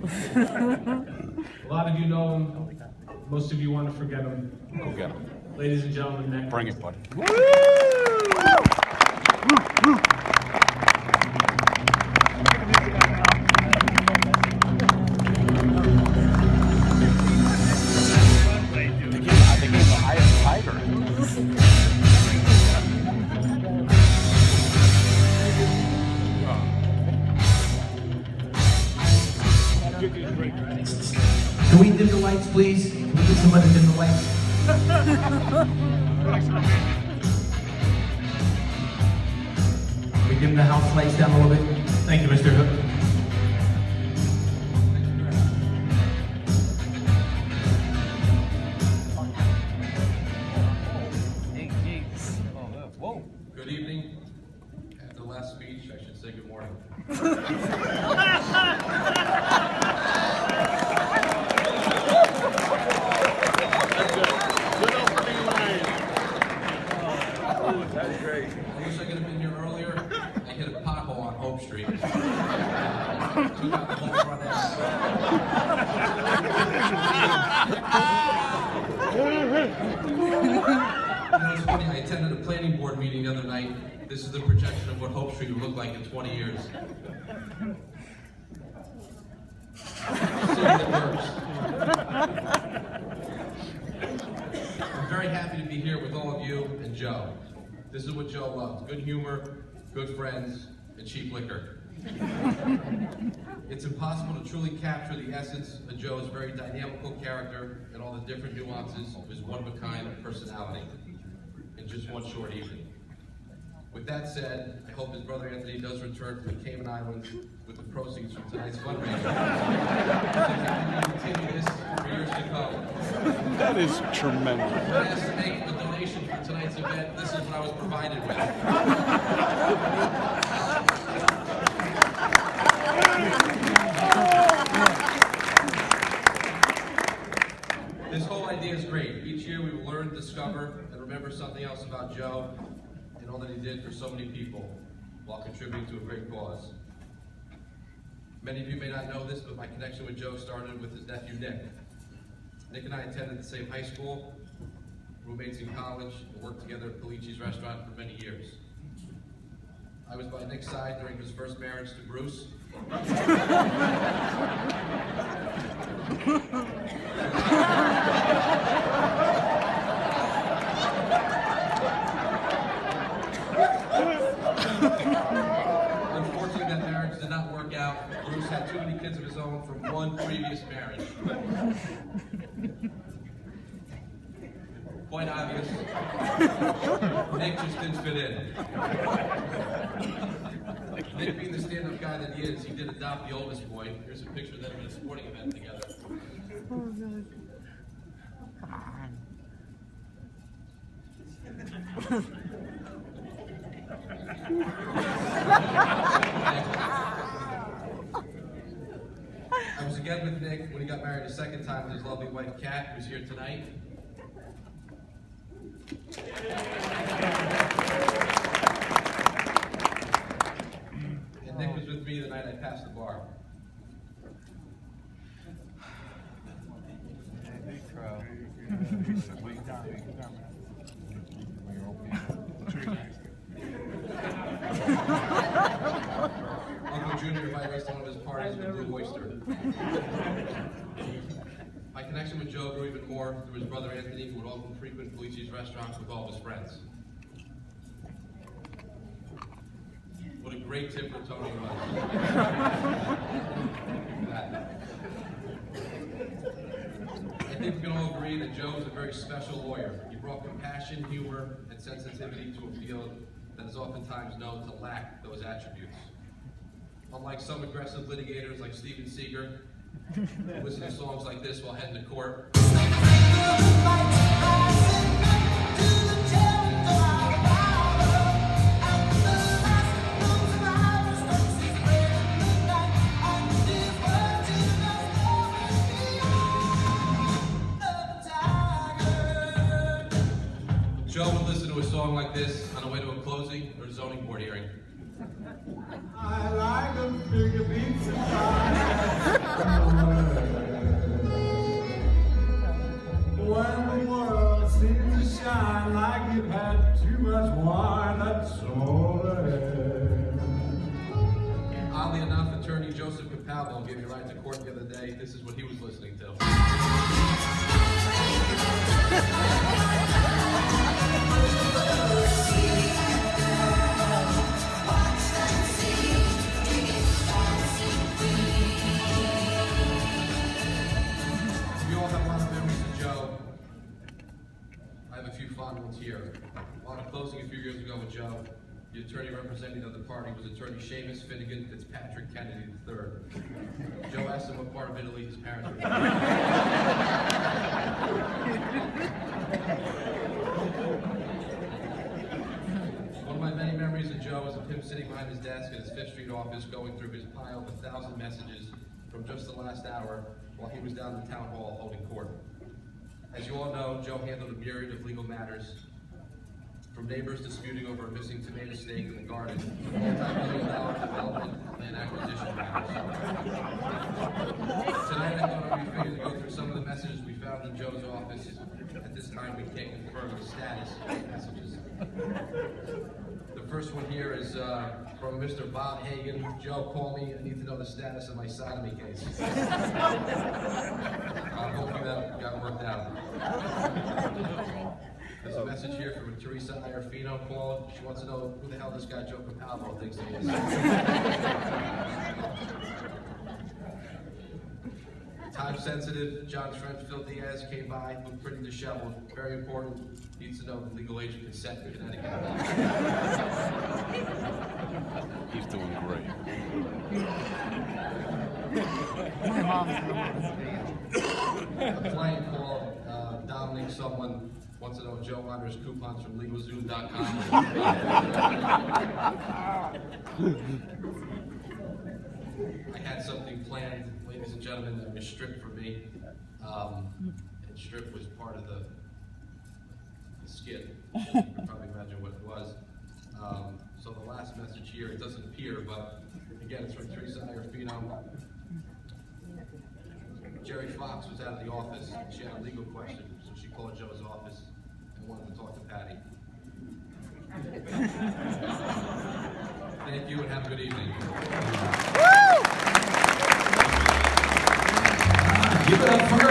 A lot of you know him. Most of you want to forget him. Go get him. Ladies and gentlemen, Nick. Bring it, buddy. I think he's the highest tiger. Can we dim the lights, please? Can we get somebody to dim the lights? Can we dim the house lights down a little bit? Thank you, Mr. Hook. Good evening. After the last speech, I should say good morning. That's great. I wish I could have been here earlier. I hit a pothole on Hope Street. Took out the whole front It's funny, I attended a planning board meeting the other night. This is the projection of what Hope Street would look like in 20 years. See if it works. I'm very happy to be here with all of you and Joe. This is what Joe loves: good humor, good friends, and cheap liquor. It's impossible to truly capture the essence of Joe's very dynamical character and all the different nuances of his one-of-a-kind personality in just one short evening. With that said, I hope his brother Anthony does return from the Cayman Islands with the proceeds from tonight's fundraiser. To continue this for years to come. That is tremendous. When I asked to make a donation for tonight's event, this is what I was provided with. This whole idea is great. Each year we will learn, discover, and remember something else about Joe and all that he did for so many people while contributing to a great cause. Many of you may not know this, but my connection with Joe started with his nephew Nick. Nick and I attended the same high school, roommates in college, and worked together at Richichi's restaurant for many years. I was by Nick's side during his first marriage to Bruce. Unfortunately, that marriage did not work out. Bruce had too many kids of his own from one previous marriage. Quite obvious. Nick just didn't fit in. Nick, being the stand-up guy that he is, he did adopt the oldest boy. Here's a picture of them at a sporting event together. Oh, God. I was again with Nick when he got married a second time with his lovely wife, Kat, who's here tonight. And Nick was with me the night I passed the bar. Uncle Junior invited us to one of his parties with Blue Oyster. My connection with Joe grew even more through his brother Anthony, who would often frequent Richichi's restaurant with all of his friends. What a great tipper Tony was. I think we can all agree that Joe is a very special lawyer. He brought compassion, humor, and sensitivity to a field that is oftentimes known to lack those attributes. Unlike some aggressive litigators like Stephen Seeger, who listen to songs like this while heading to court. Joe would listen to a song like this on the way to a closing or a zoning board hearing. I like them bigger beats and Palvo gave me a ride to court the other day. This is what he was listening to. We all have a lot of memories of Joe. I have a few fond ones here. On a closing a few years ago with Joe, the attorney representing of the party was attorney Seamus Finnegan Fitzpatrick Kennedy III. Joe asked him what part of Italy his parents were from. One of my many memories of Joe is of him sitting behind his desk in his Fifth Street office going through his pile of 1,000 messages from just the last hour while he was down in the town hall holding court. As you all know, Joe handled a myriad of legal matters, from neighbors disputing over a missing tomato stake in the garden, to multi-million-dollar development and acquisition matters. Tonight I thought it would be fitting to go through some of the messages we found in Joe's office. At this time, we can't confirm the status of the messages. The first one here is from Mr. Bob Hagan. Joe, call me. I need to know the status of my sodomy case. I'm hoping that got worked out. There's a message here from Teresa Iorfino called. She wants to know who the hell this guy Joe Capalvo thinks he is. Time sensitive, John Trenchfield Diaz came by, looked pretty disheveled. Very important, needs to know the legal age of consent in Connecticut. He's doing great. My mom's in the A client called, Dominic, someone wants to know if Joe honors coupons from LegalZoom.com. I had something planned, ladies and gentlemen, that was stripped from me. And strip was part of the skit. You can probably imagine what it was. So the last message here, it doesn't appear, but again, it's from Teresa Iorfino. Jerry Fox was out of the office. She had a legal question, so she called Joe's office and wanted to talk to Patty. Thank you and have a good evening. Give it up for her.